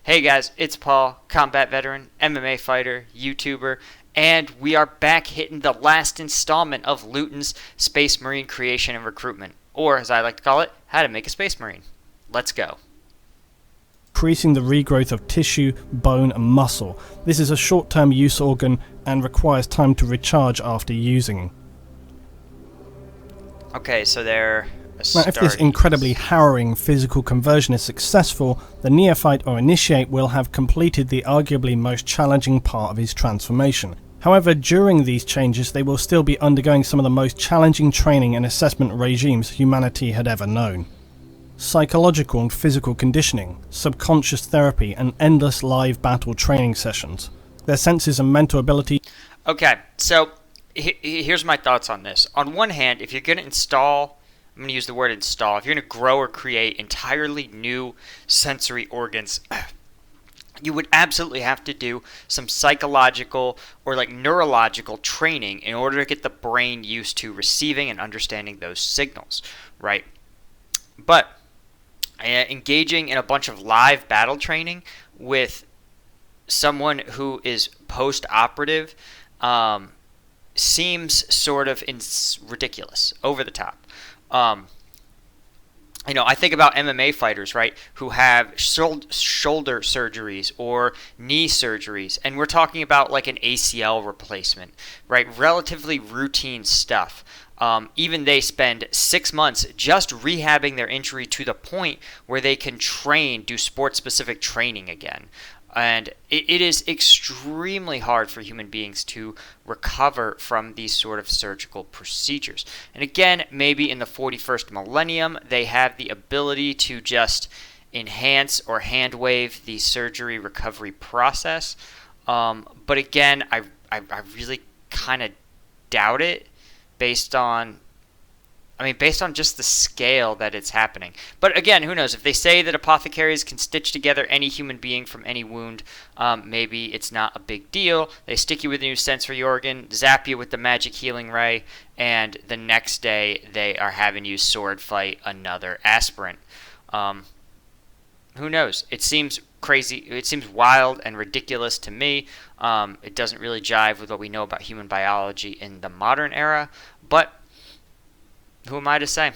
Hey guys, it's Paul, combat veteran, MMA fighter, YouTuber, and we are back hitting the last installment of Luton's Space Marine Creation and Recruitment, or as I like to call it, How to Make a Space Marine. Let's go. Increasing the regrowth of tissue, bone and muscle. This is a short-term use organ and requires time to recharge after using. Okay, so they're Now, if this incredibly harrowing physical conversion is successful, the neophyte or initiate will have completed the arguably most challenging part of his transformation. However, during these changes they will still be undergoing some of the most challenging training and assessment regimes humanity had ever known. Psychological and physical conditioning, subconscious therapy and endless live battle training sessions. Their senses and mental ability. Okay, so here's my thoughts on this. On one hand, if you're going to install, I'm going to use the word install, if you're going to grow or create entirely new sensory organs, you would absolutely have to do some psychological or like neurological training in order to get the brain used to receiving and understanding those signals, right? But engaging in a bunch of live battle training with someone who is post-operative seems sort of ridiculous, over the top. I think about MMA fighters, right, who have shoulder surgeries or knee surgeries, and we're talking about like an ACL replacement, right? Relatively routine stuff. Even they spend 6 months just rehabbing their injury to the point where they can do sport-specific training again. And it is extremely hard for human beings to recover from these sort of surgical procedures. And again, maybe in the 41st millennium, they have the ability to just enhance or hand wave the surgery recovery process. But again, I really kind of doubt it based on just the scale that it's happening. But again, who knows? If they say that apothecaries can stitch together any human being from any wound, maybe it's not a big deal. They stick you with a new sensory organ, zap you with the magic healing ray, and the next day they are having you sword fight another aspirant. Who knows? It seems crazy. It seems wild and ridiculous to me. It doesn't really jive with what we know about human biology in the modern era, but who am I to say?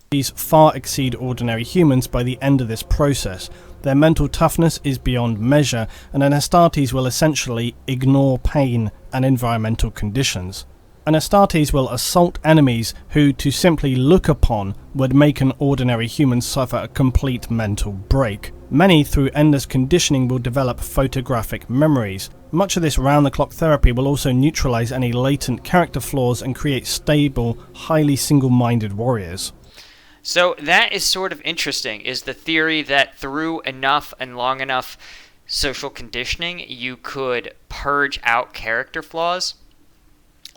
These far exceed ordinary humans by the end of this process. Their mental toughness is beyond measure, and an Astartes will essentially ignore pain and environmental conditions. An Astartes will assault enemies who, to simply look upon, would make an ordinary human suffer a complete mental break. Many, through endless conditioning, will develop photographic memories. Much of this round-the-clock therapy will also neutralize any latent character flaws and create stable, highly single-minded warriors. So that is sort of interesting, is the theory that through enough and long enough social conditioning, you could purge out character flaws.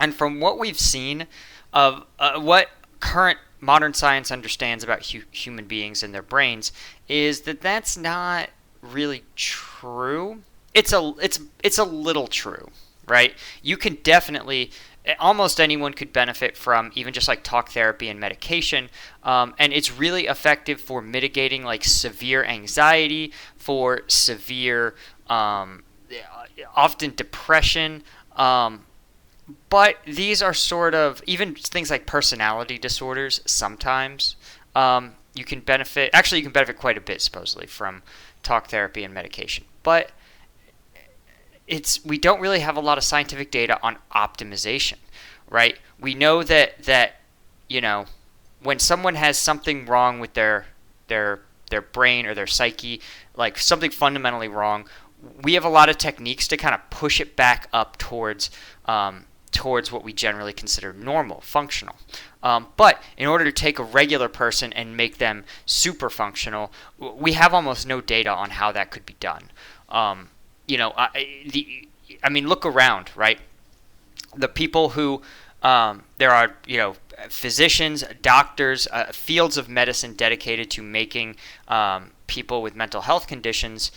And from what we've seen of what current modern science understands about human beings and their brains, is that that's not really true. It's a little true, right? You can definitely, almost anyone could benefit from even just like talk therapy and medication, and it's really effective for mitigating like severe anxiety, for severe, often depression. But these are sort of, even things like personality disorders, sometimes you can benefit quite a bit, supposedly, from talk therapy and medication. But we don't really have a lot of scientific data on optimization, right? We know that when someone has something wrong with their brain or their psyche, like something fundamentally wrong, we have a lot of techniques to kind of push it back up towards what we generally consider normal, functional. But in order to take a regular person and make them super functional, we have almost no data on how that could be done. Look around, right? The people who, there are, physicians, doctors, fields of medicine dedicated to making people with mental health conditions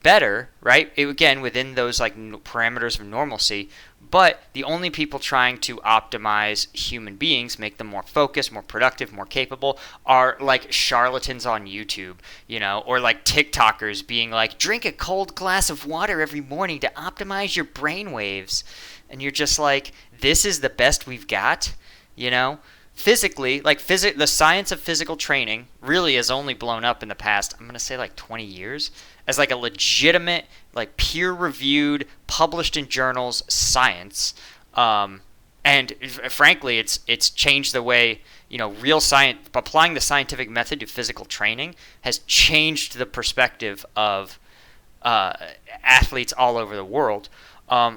better, right? Again, within those like parameters of normalcy. But the only people trying to optimize human beings, make them more focused, more productive, more capable, are like charlatans on YouTube, or like TikTokers being like, drink a cold glass of water every morning to optimize your brain waves. And you're just like, this is the best we've got, Physically, the science of physical training really has only blown up in the past, I'm going to say like 20 years, as like a legitimate, like peer-reviewed, published in journals science. And frankly, it's changed the way, real science, applying the scientific method to physical training has changed the perspective of athletes all over the world.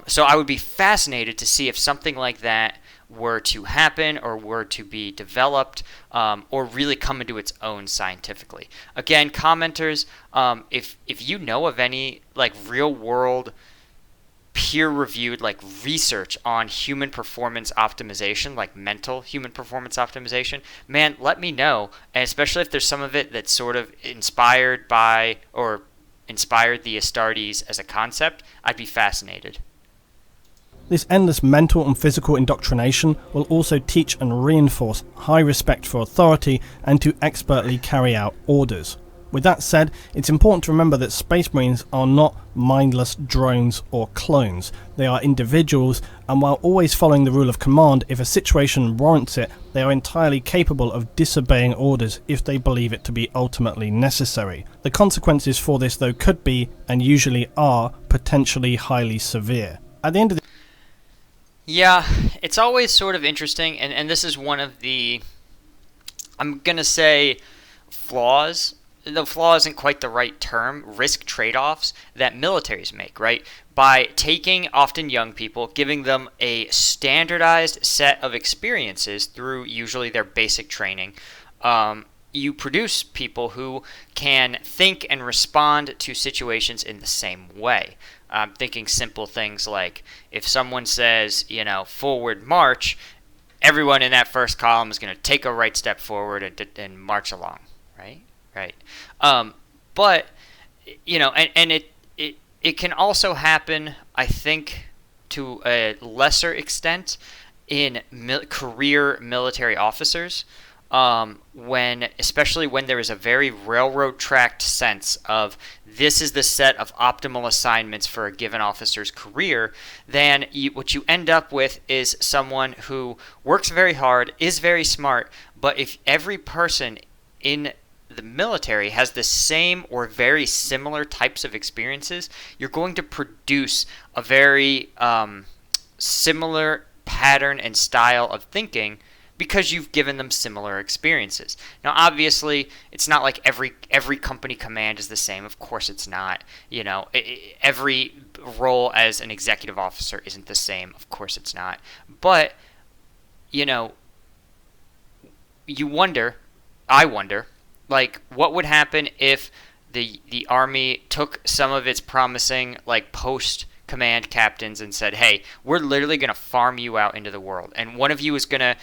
So I would be fascinated to see if something like that were to happen or were to be developed or really come into its own scientifically. Again, commenters, if you know of any like real world peer-reviewed like research on human performance optimization, like mental human performance optimization, man, let me know. And especially if there's some of it that's sort of inspired by or inspired the Astartes as a concept, I'd be fascinated. This endless mental and physical indoctrination will also teach and reinforce high respect for authority and to expertly carry out orders. With that said, it's important to remember that Space Marines are not mindless drones or clones. They are individuals, and while always following the rule of command, if a situation warrants it, they are entirely capable of disobeying orders if they believe it to be ultimately necessary. The consequences for this, though, could be, and usually are, potentially highly severe. At the end of the Yeah, it's always sort of interesting, and this is one of the, I'm going to say, flaws. The flaw isn't quite the right term, risk trade-offs that militaries make, right? By taking often young people, giving them a standardized set of experiences through usually their basic training, you produce people who can think and respond to situations in the same way. Thinking simple things like if someone says, forward march, everyone in that first column is going to take a right step forward and march along, right? Right. But, and it can also happen, I think, to a lesser extent in career military officers. Especially when there is a very railroad tracked sense of this is the set of optimal assignments for a given officer's career, then what you end up with is someone who works very hard, is very smart, but if every person in the military has the same or very similar types of experiences, you're going to produce a very similar pattern and style of thinking because you've given them similar experiences. Now, obviously, it's not like every company command is the same. Of course it's not. Every role as an executive officer isn't the same. Of course it's not. But, you wonder, I wonder, like, what would happen if the Army took some of its promising, like, post-command captains and said, hey, we're literally going to farm you out into the world. And one of you is going to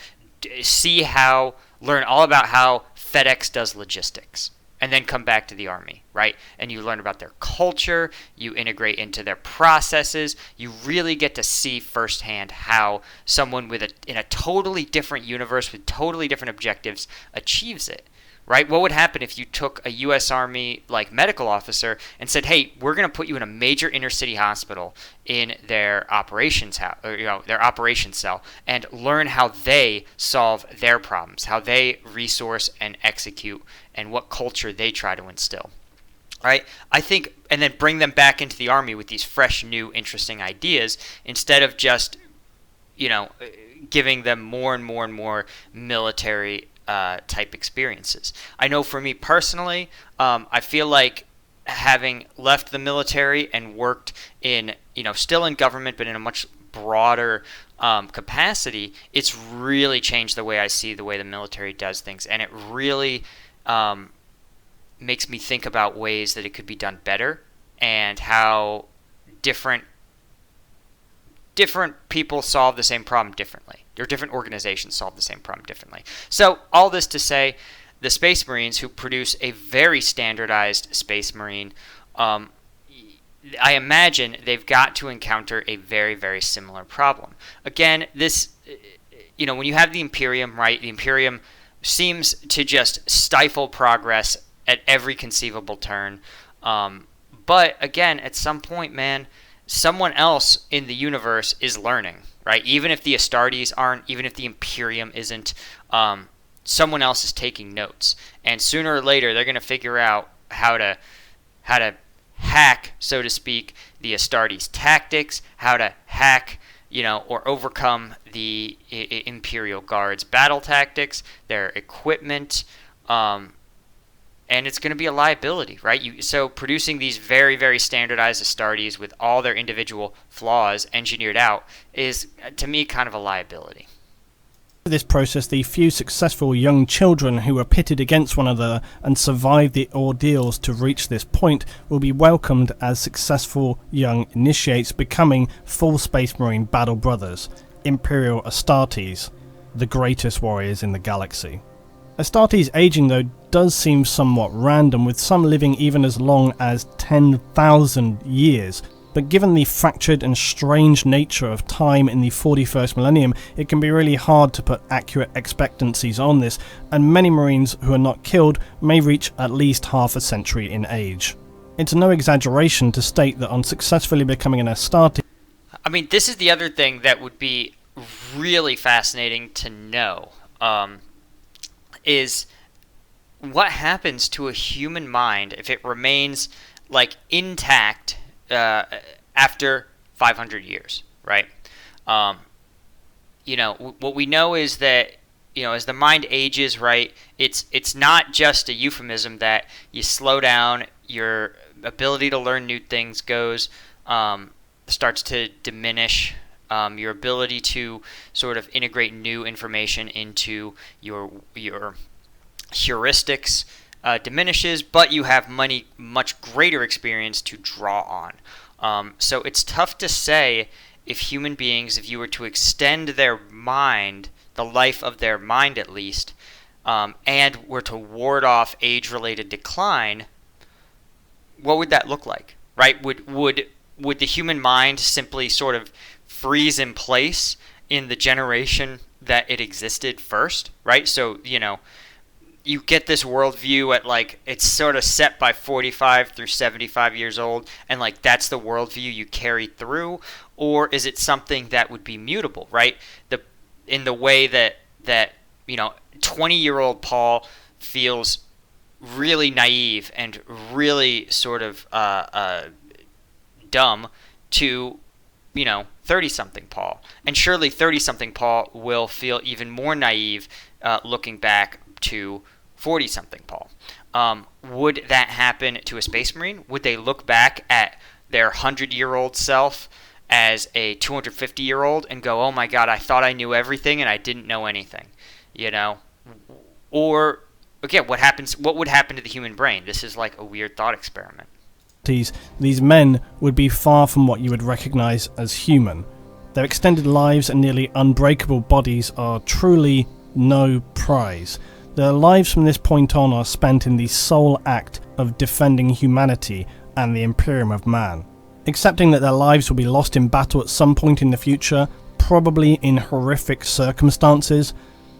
learn all about how FedEx does logistics, and then come back to the Army, right? And you learn about their culture, you integrate into their processes, you really get to see firsthand how someone in a totally different universe with totally different objectives achieves it. Right? What would happen if you took a U.S. Army like medical officer and said, "Hey, we're going to put you in a major inner city hospital in their operations their operations cell, and learn how they solve their problems, how they resource and execute, and what culture they try to instill." Right? I think, and then bring them back into the Army with these fresh, new, interesting ideas instead of just, giving them more and more and more military type experiences. I know for me personally, I feel like having left the military and worked in, still in government, but in a much broader capacity, it's really changed the way I see the way the military does things. And it really makes me think about ways that it could be done better and how different people solve the same problem differently. Or different organizations solve the same problem differently. So all this to say, the Space Marines, who produce a very standardized Space Marine, I imagine they've got to encounter a very, very similar problem. Again, this, when you have the Imperium, right? The Imperium seems to just stifle progress at every conceivable turn. But again, at some point, man, someone else in the universe is learning, right? Even if the Astartes aren't, even if the Imperium isn't, someone else is taking notes, and sooner or later they're going to figure out how to hack, so to speak, the Astartes tactics, how to hack, or overcome the Imperial Guards battle tactics, their equipment, and it's going to be a liability, right? So producing these very, very standardized Astartes with all their individual flaws engineered out is, to me, kind of a liability. This process, the few successful young children who are pitted against one another and survive the ordeals to reach this point will be welcomed as successful young initiates, becoming full Space Marine battle brothers, Imperial Astartes, the greatest warriors in the galaxy. Astartes' aging, though, does seem somewhat random, with some living even as long as 10,000 years. But given the fractured and strange nature of time in the 41st millennium, it can be really hard to put accurate expectancies on this, and many Marines who are not killed may reach at least half a century in age. It's no exaggeration to state that on successfully becoming an Astartes... I mean, this is the other thing that would be really fascinating to know, is what happens to a human mind if it remains, intact after 500 years, right? What we know is that, as the mind ages, right, it's not just a euphemism that you slow down, your ability to learn new things starts to diminish, your ability to sort of integrate new information into your heuristics diminishes, but you have much greater experience to draw on. So it's tough to say if human beings, if you were to extend their mind, the life of their mind at least, and were to ward off age-related decline, what would that look like, right? Would the human mind simply sort of freeze in place in the generation that it existed first, right? So, you get this worldview at it's sort of set by 45 through 75 years old, and that's the worldview you carry through, or is it something that would be mutable, right? In the way that 20-year-old Paul feels really naive and really sort of dumb to 30-something Paul, and surely 30-something Paul will feel even more naive looking back to 40-something Paul. Would that happen to a Space Marine? Would they look back at their 100-year-old self as a 250-year-old and go, "Oh my God, I thought I knew everything and I didn't know anything," Or again, what would happen to the human brain? This is like a weird thought experiment. These men would be far from what you would recognize as human. Their extended lives and nearly unbreakable bodies are truly no prize. Their lives from this point on are spent in the sole act of defending humanity and the Imperium of Man. Accepting that their lives will be lost in battle at some point in the future, probably in horrific circumstances,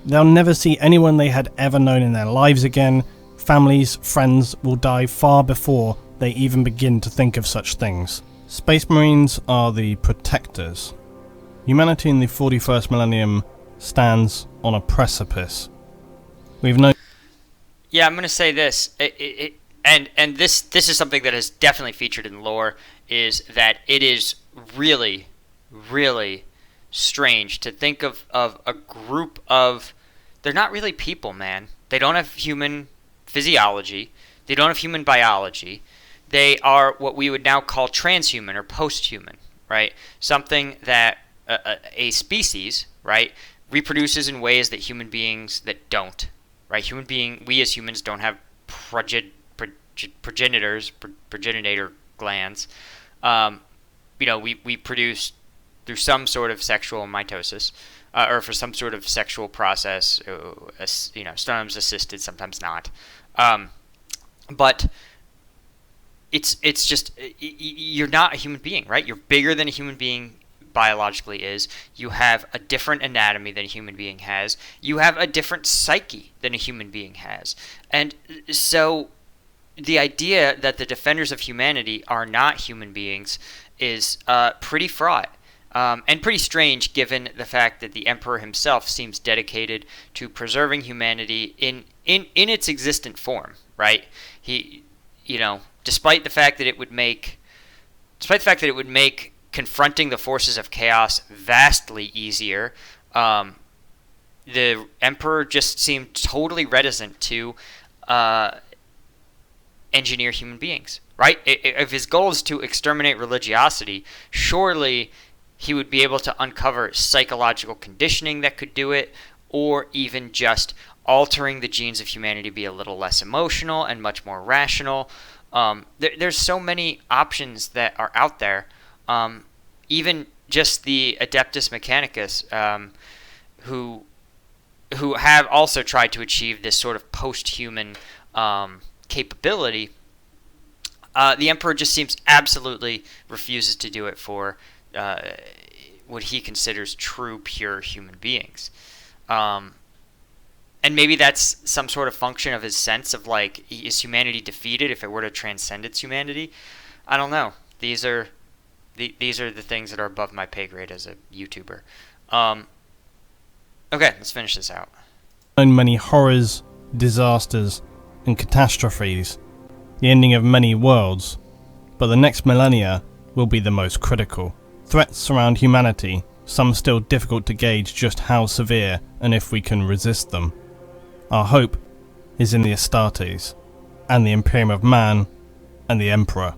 they'll never see anyone they had ever known in their lives again. Families, friends will die far before they even begin to think of such things. Space Marines are the protectors. Humanity in the 41st millennium stands on a precipice. We've known... Yeah, I'm going to say this, and this is something that is definitely featured in lore, is that it is really, really strange to think of a group of... They're not really people, man. They don't have human physiology. They don't have human biology. They are what we would now call transhuman or post-human, right? Something that a species, right, reproduces in ways that human beings that don't, right? We as humans don't have progenitor glands. We produce through some sort of sexual mitosis, or for some sort of sexual process, sometimes assisted, sometimes not. But it's just you're not a human being, right? You're bigger than a human being biologically is. You have a different anatomy than a human being has. You have a different psyche than a human being has. And so the idea that the defenders of humanity are not human beings is pretty fraught. And pretty strange given the fact that the Emperor himself seems dedicated to preserving humanity in its existent form, right? He, despite the fact that it would make confronting the forces of chaos vastly easier, the Emperor just seemed totally reticent to engineer human beings, right? If his goal is to exterminate religiosity, surely he would be able to uncover psychological conditioning that could do it, or even just altering the genes of humanity to be a little less emotional and much more rational. There's so many options that are out there. Even just the Adeptus Mechanicus, who have also tried to achieve this sort of post-human capability. The Emperor just seems absolutely refuses to do it for what he considers true, pure human beings. And maybe that's some sort of function of his sense of, like, is humanity defeated if it were to transcend its humanity? I don't know. These are the things that are above my pay grade as a YouTuber. Okay, let's finish this out. Many horrors, disasters, and catastrophes, the ending of many worlds, but the next millennia will be the most critical. Threats surround humanity, some still difficult to gauge just how severe and if we can resist them. Our hope is in the Astartes, and the Imperium of Man, and the Emperor.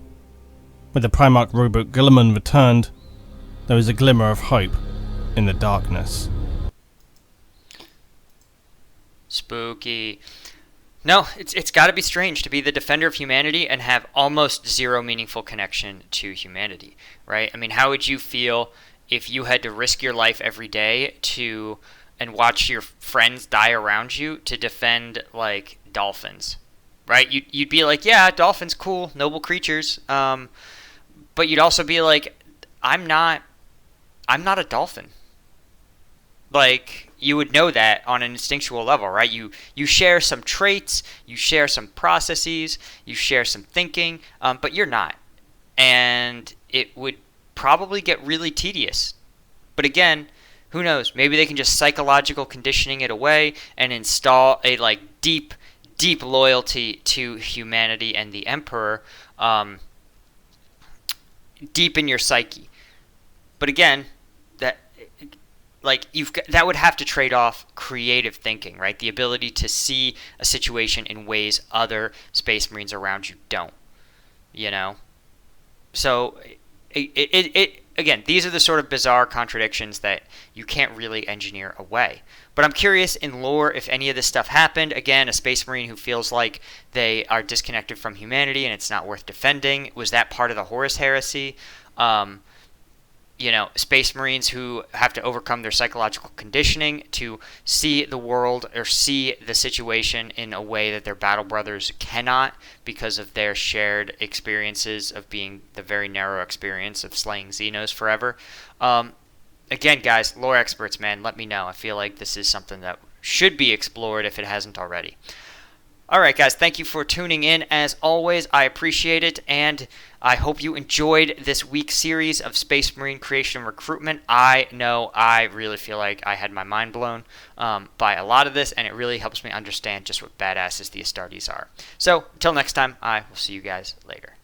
With the Primarch Robert Guilliman returned, there is a glimmer of hope in the darkness. Spooky. No, it's got to be strange to be the defender of humanity and have almost zero meaningful connection to humanity, right? I mean, how would you feel if you had to risk your life every day and watch your friends die around you to defend, like, dolphins, right? You'd be like, yeah, dolphins, cool, noble creatures, but you'd also be like, I'm not a dolphin. Like, you would know that on an instinctual level, right? You share some traits, you share some processes, you share some thinking, but you're not. And it would probably get really tedious. But again, who knows? Maybe they can just psychological conditioning it away and install a, like, deep loyalty to humanity and the Emperor deep in your psyche. But again, that would have to trade off creative thinking, right? The ability to see a situation in ways other Space Marines around you don't, So, again, these are the sort of bizarre contradictions that you can't really engineer away. But I'm curious in lore if any of this stuff happened. Again, a Space Marine who feels like they are disconnected from humanity and it's not worth defending. Was that part of the Horus Heresy? Space Marines who have to overcome their psychological conditioning to see the world or see the situation in a way that their battle brothers cannot because of their shared experiences of being the very narrow experience of slaying Xenos forever. Again, guys, lore experts, man, let me know. I feel like this is something that should be explored if it hasn't already. Alright, guys, thank you for tuning in. As always, I appreciate it, and I hope you enjoyed this week's series of Space Marine creation and recruitment. I know I really feel like I had my mind blown by a lot of this, and it really helps me understand just what badasses the Astartes are. So, until next time, I will see you guys later.